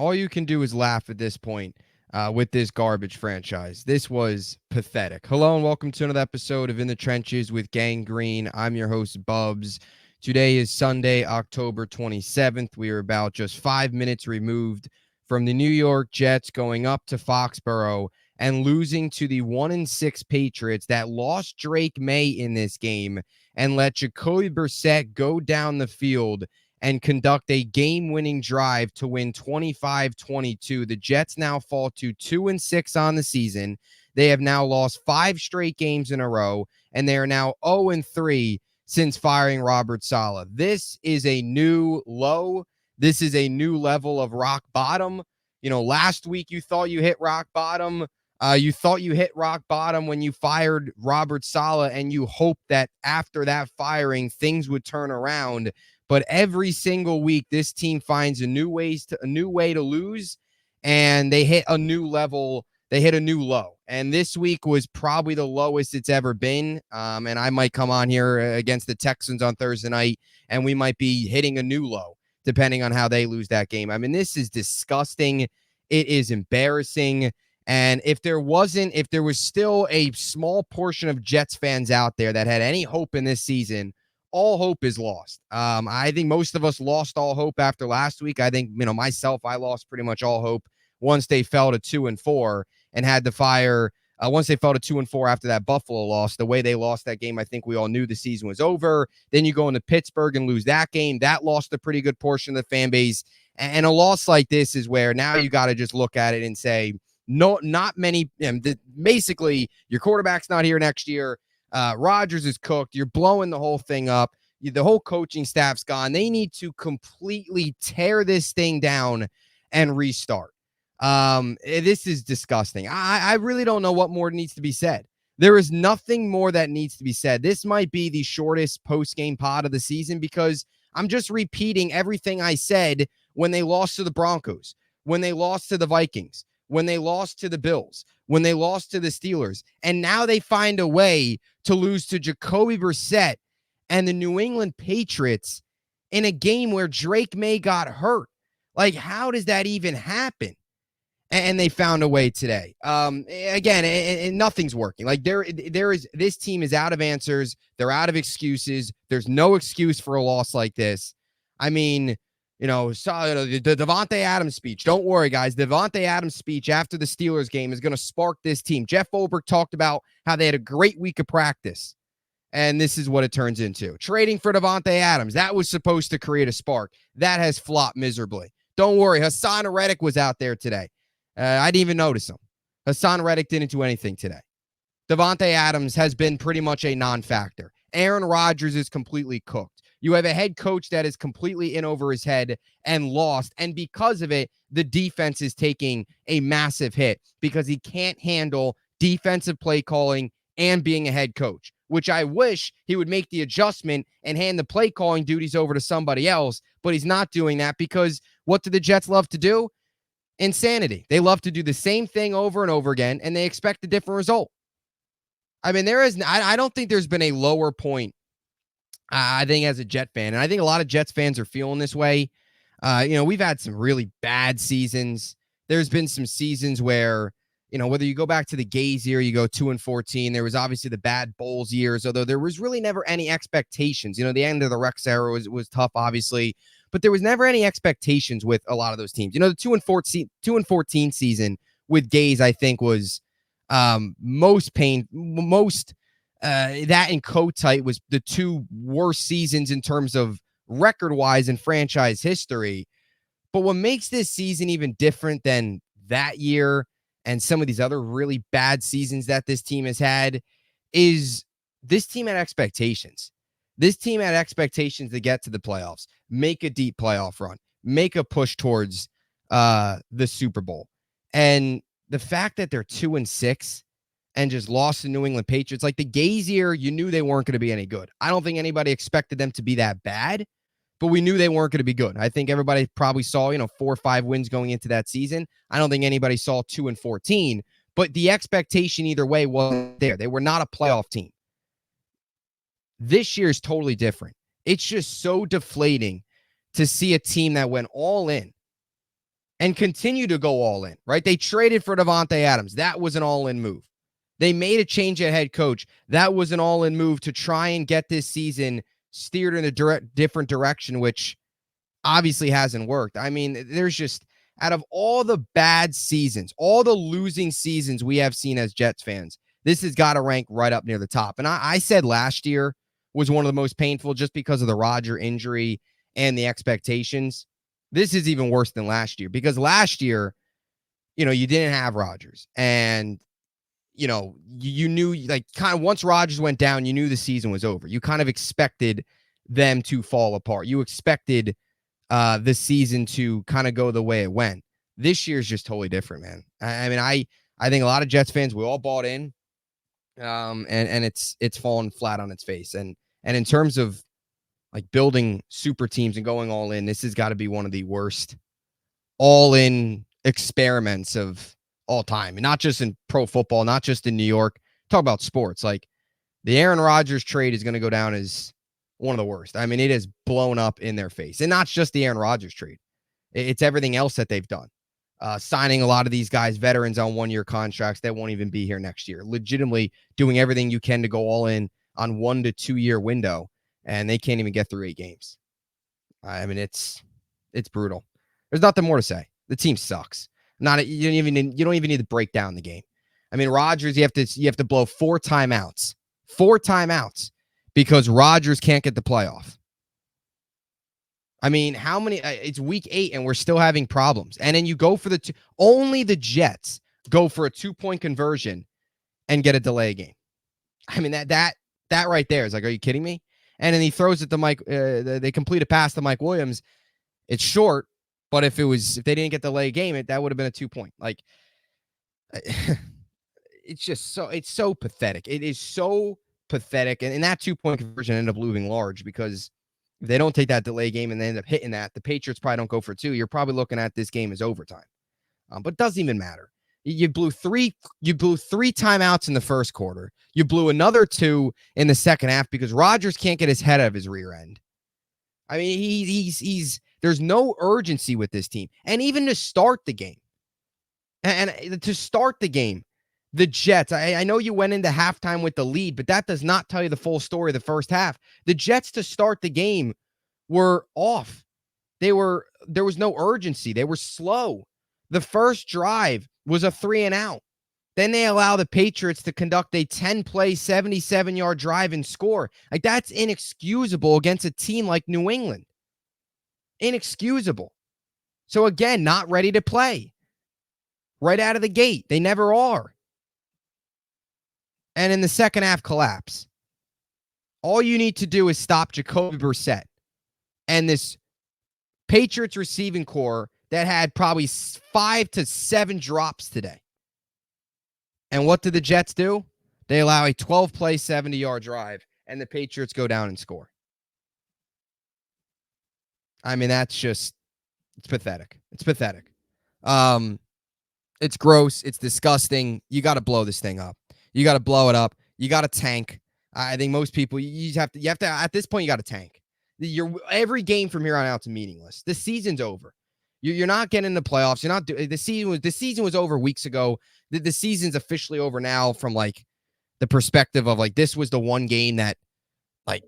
all you can do is laugh at this point with this garbage franchise. This was pathetic. Hello and welcome to another episode of In the Trenches with Gang Green. I'm your host, Bubbs. Today is Sunday, October 27th. We are about just 5 minutes removed from the New York Jets going up to Foxborough and losing to the 1-6 Patriots that lost Drake May in this game and let Jacoby Brissett go down the field and conduct a game-winning drive to win 25-22. The Jets now fall to 2-6 on the season. They have now lost 5 straight games in a row, and they are now 0-3 since firing Robert Saleh. This is a new low. This is a new level of rock bottom. You know, last week you thought you hit rock bottom. You thought you hit rock bottom when you fired Robert Saleh, and you hoped that after that firing, things would turn around. But every single week, this team finds a new way to lose, and they hit a new level. They hit a new low, and this week was probably the lowest it's ever been. And I might come on here against the Texans on Thursday night, and we might be hitting a new low, depending on how they lose that game. I mean, this is disgusting. It is embarrassing. And if there was still a small portion of Jets fans out there that had any hope in this season, all hope is lost. I think most of us lost all hope after last week. I think, myself, I lost pretty much all hope once they fell to 2-4 and had to fire. Once they fell to 2-4 after that Buffalo loss, the way they lost that game, I think we all knew the season was over. Then you go into Pittsburgh and lose that game. That lost a pretty good portion of the fan base. And a loss like this is where now you got to just look at it and say, no, not many. Basically, your quarterback's not here next year. Rodgers is cooked. You're blowing the whole thing up. The whole coaching staff's gone. They need to completely tear this thing down and restart. This is disgusting. I really don't know what more needs to be said. There is nothing more that needs to be said. This might be the shortest post-game pod of the season because I'm just repeating everything I said when they lost to the Broncos, when they lost to the Vikings, when they lost to the Bills, when they lost to the Steelers, and now they find a way to lose to Jacoby Brissett and the New England Patriots in a game where Drake May got hurt. Like, how does that even happen? And they found a way today. Again, nothing's working. Like this team is out of answers. They're out of excuses. There's no excuse for a loss like this. I mean, the Davante Adams speech. Don't worry, guys. The Davante Adams speech after the Steelers game is going to spark this team. Jeff Olberg talked about how they had a great week of practice, and this is what it turns into. Trading for Davante Adams. That was supposed to create a spark. That has flopped miserably. Don't worry. Hassan Reddick was out there today. I didn't even notice him. Hassan Reddick didn't do anything today. Davante Adams has been pretty much a non-factor. Aaron Rodgers is completely cooked. You have a head coach that is completely in over his head and lost. And because of it, the defense is taking a massive hit because he can't handle defensive play calling and being a head coach, which I wish he would make the adjustment and hand the play calling duties over to somebody else. But he's not doing that because what do the Jets love to do? Insanity. They love to do the same thing over and over again, and they expect a different result. I mean, I don't think there's been a lower point, I think, as a Jet fan. And I think a lot of Jets fans are feeling this way. We've had some really bad seasons. There's been some seasons where, whether you go back to the Gaze year, you go 2-14. There was obviously the bad Bowles years, although there was really never any expectations. The end of the Rex era was tough, obviously, but there was never any expectations with a lot of those teams. The 2-14 season with Gaze, I think, was that and Kotite was the two worst seasons in terms of record-wise in franchise history. But what makes this season even different than that year and some of these other really bad seasons that this team has had is this team had expectations. This team had expectations to get to the playoffs, make a deep playoff run, make a push towards the Super Bowl. And the fact that they're 2-6 and just lost to New England Patriots, like the Gaze year, you knew they weren't going to be any good. I don't think anybody expected them to be that bad, but we knew they weren't going to be good. I think everybody probably saw, 4 or 5 wins going into that season. I don't think anybody saw 2-14, but the expectation either way wasn't there. They were not a playoff team. This year is totally different. It's just so deflating to see a team that went all in and continue to go all in, right? They traded for Devontae Adams. That was an all-in move. They made a change at head coach. That was an all-in move to try and get this season steered in a different direction, which obviously hasn't worked. I mean, there's just, out of all the bad seasons, all the losing seasons we have seen as Jets fans, this has got to rank right up near the top. And I said last year was one of the most painful just because of the Rodgers injury and the expectations. This is even worse than last year because last year, you didn't have Rodgers. And, you knew, like, kind of once Rodgers went down, you knew the season was over. You kind of expected them to fall apart. You expected the season to kind of go the way it went. This year's just totally different, man. I mean, I think a lot of Jets fans, we all bought in, and it's fallen flat on its face. And in terms of like building super teams and going all in, this has got to be one of the worst all in experiments of all time, and not just in pro football, not just in New York. Talk about sports. Like the Aaron Rodgers trade is going to go down as one of the worst. I mean, it has blown up in their face. And not just the Aaron Rodgers trade. It's everything else that they've done. Signing a lot of these guys, veterans on one-year contracts that won't even be here next year. Legitimately doing everything you can to go all in on 1 to 2 year window, and they can't even get through 8 games. I mean, it's brutal. There's nothing more to say. The team sucks. You don't even need to break down the game. I mean, Rodgers, you have to blow 4 timeouts. 4 timeouts. Because Rodgers can't get the playoff. I mean, how many? It's week 8 and we're still having problems. And then you go for only the Jets go for a 2-point conversion and get a delay game. I mean, that right there is like, are you kidding me? And then he throws it to Mike. They complete a pass to Mike Williams. It's short, but if they didn't get the delay game, that would have been a 2-point. Like, it's so pathetic. It is so pathetic. And that 2-point conversion ended up losing large because if they don't take that delay game and they end up hitting that, the Patriots probably don't go for 2. You're probably looking at this game as overtime. But it doesn't even matter. You blew 3 timeouts in the first quarter. You blew another 2 in the second half because Rodgers can't get his head out of his rear end. I mean, he's there's no urgency with this team. And even to start the game. And to start the game, the Jets, I know you went into halftime with the lead, but that does not tell you the full story of the first half. The Jets to start the game were off. There was no urgency. They were slow. The first drive was a 3-and-out. Then they allow the Patriots to conduct a 10-play, 77-yard drive and score. Like, that's inexcusable against a team like New England. Inexcusable. So again, not ready to play. Right out of the gate. They never are. And in the second half collapse. All you need to do is stop Jacoby Brissett and this Patriots receiving core that had probably 5 to 7 drops today. And what did the Jets do? They allow a 12-play, 70-yard drive, and the Patriots go down and score. I mean, it's pathetic. It's pathetic. It's gross. It's disgusting. You got to blow this thing up. You got to blow it up. You got to tank. I think most people, you have to, at this point, you got to tank. Every game from here on out is meaningless. The season's over. You're not getting in the playoffs. You're not the season was over weeks ago. The season's officially over now from like the perspective of like, this was the one game that like,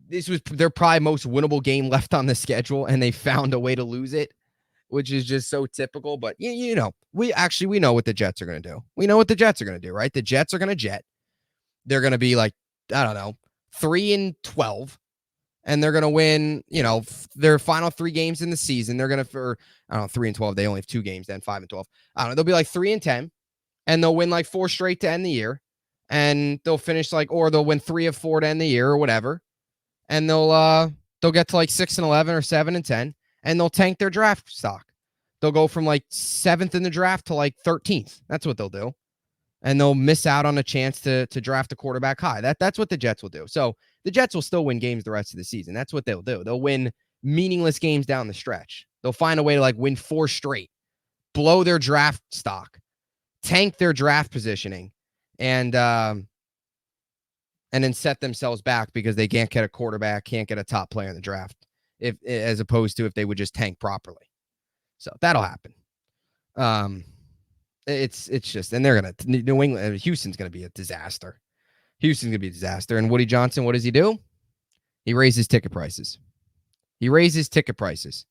this was their probably most winnable game left on the schedule, and they found a way to lose it, which is just so typical. But we know what the Jets are going to do. We know what the Jets are going to do, right? The Jets are going to jet. They're going to be like, I don't know, 3-12, and they're going to win, their final 3 games in the season. They're going to, for, I don't know, 3-12. They only have 2 games, then 5-12. I don't know. They'll be like 3-10, and they'll win like 4 straight to end the year, and they'll finish like, or they'll win 3 of 4 to end the year or whatever, and they'll get to like 6-11 or 7-10. And they'll tank their draft stock. They'll go from like 7th in the draft to like 13th. That's what they'll do. And they'll miss out on a chance to draft a quarterback high. That's what the Jets will do. So the Jets will still win games the rest of the season. That's what they'll do. They'll win meaningless games down the stretch. They'll find a way to like win 4 straight, blow their draft stock, tank their draft positioning, and then set themselves back because they can't get a quarterback, can't get a top player in the draft. if as opposed to if they would just tank properly. So that'll happen. It's just, and they're gonna New England, Houston's gonna be a disaster. Houston's gonna be a disaster. And Woody Johnson, what does he do? He raises ticket prices. He raises ticket prices.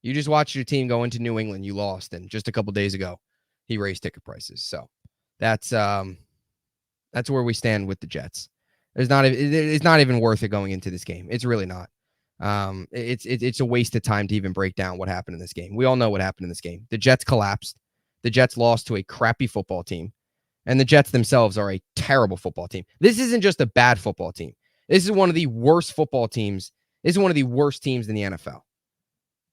You just watched your team go into New England. You lost, and just a couple days ago, he raised ticket prices. So that's where we stand with the Jets. It's not even worth it going into this game. It's really not. It's a waste of time to even break down what happened in this game. We all know what happened in this game. The Jets collapsed. The Jets lost to a crappy football team, and the Jets themselves are a terrible football team. This isn't just a bad football team. This is one of the worst football teams. This is one of the worst teams in the NFL.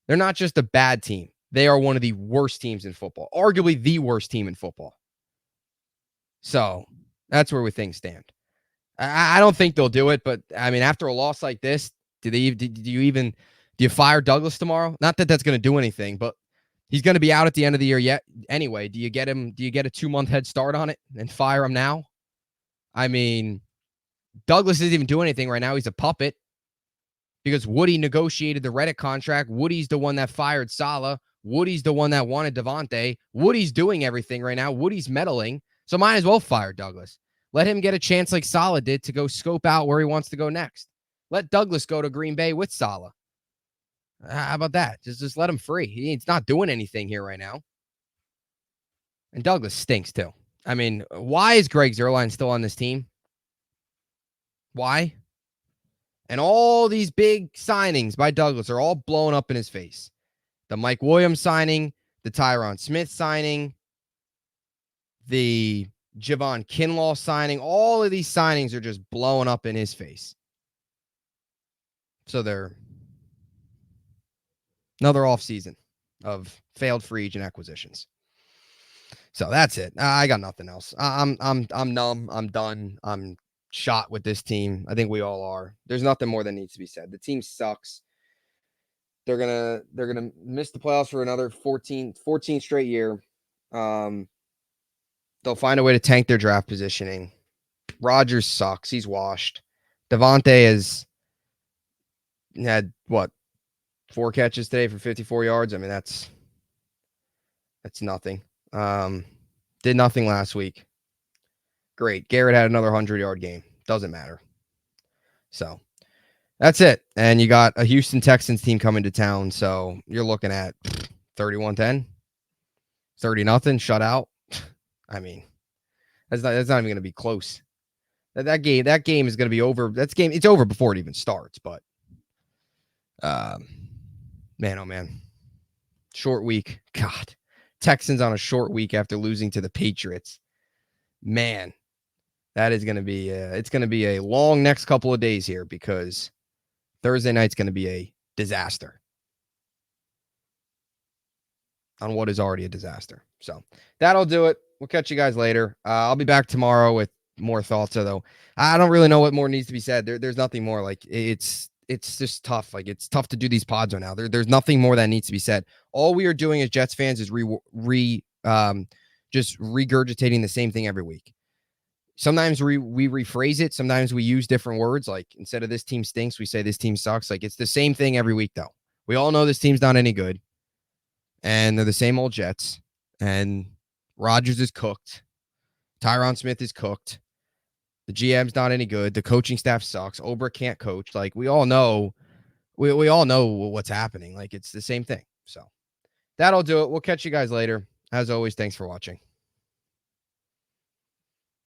They're not just a bad team. They are one of the worst teams in football, arguably the worst team in football. So that's where things stand. I don't think they'll do it, but I mean, after a loss like this, do you fire Douglas tomorrow? Not that that's going to do anything, but he's going to be out at the end of the year yet. Anyway, do you get a 2-month head start on it and fire him now? I mean, Douglas isn't even doing anything right now. He's a puppet because Woody negotiated the Reddit contract. Woody's the one that fired Saleh. Woody's the one that wanted Davante. Woody's doing everything right now. Woody's meddling. So might as well fire Douglas. Let him get a chance like Saleh did to go scope out where he wants to go next. Let Douglas go to Green Bay with Saleh. How about that? Just let him free. He's not doing anything here right now. And Douglas stinks too. I mean, why is Greg Zuerlein still on this team? Why? And all these big signings by Douglas are all blown up in his face. The Mike Williams signing, the Tyron Smith signing, the Javon Kinlaw signing, all of these signings are just blowing up in his face. So they're another offseason of failed free agent acquisitions. So that's it. I got nothing else. I'm numb. I'm done. I'm shot with this team. I think we all are. There's nothing more that needs to be said. The team sucks. They're gonna miss the playoffs for another 14 straight year. They'll find a way to tank their draft positioning. Rodgers sucks. He's washed. Davante has had 4 catches today for 54 yards. I mean, that's nothing. Did nothing last week. Great. Garrett had another 100-yard game. Doesn't matter. So that's it. And you got a Houston Texans team coming to town. So you're looking at 31-10, 30-0 shutout. I mean, that's not even going to be close. That game is going to be over. It's over before it even starts. But man, oh man, short week. God, Texans on a short week after losing to the Patriots. Man, that is going to be it's going to be a long next couple of days here because Thursday night's going to be a disaster on what is already a disaster. So that'll do it. We'll catch you guys later. I'll be back tomorrow with more thoughts, although I don't really know what more needs to be said. There's nothing more. Like it's just tough. Like it's tough to do these pods right now. There's nothing more that needs to be said. All we are doing as Jets fans is just regurgitating the same thing every week. Sometimes we rephrase it. Sometimes we use different words. Like instead of this team stinks, we say this team sucks. Like it's the same thing every week, though. We all know this team's not any good, and they're the same old Jets. And Rodgers is cooked. Tyron Smith is cooked. The GM's not any good. The coaching staff sucks. Obrah can't coach. Like we all know, we all know what's happening. Like it's the same thing. So that'll do it. We'll catch you guys later. As always, thanks for watching.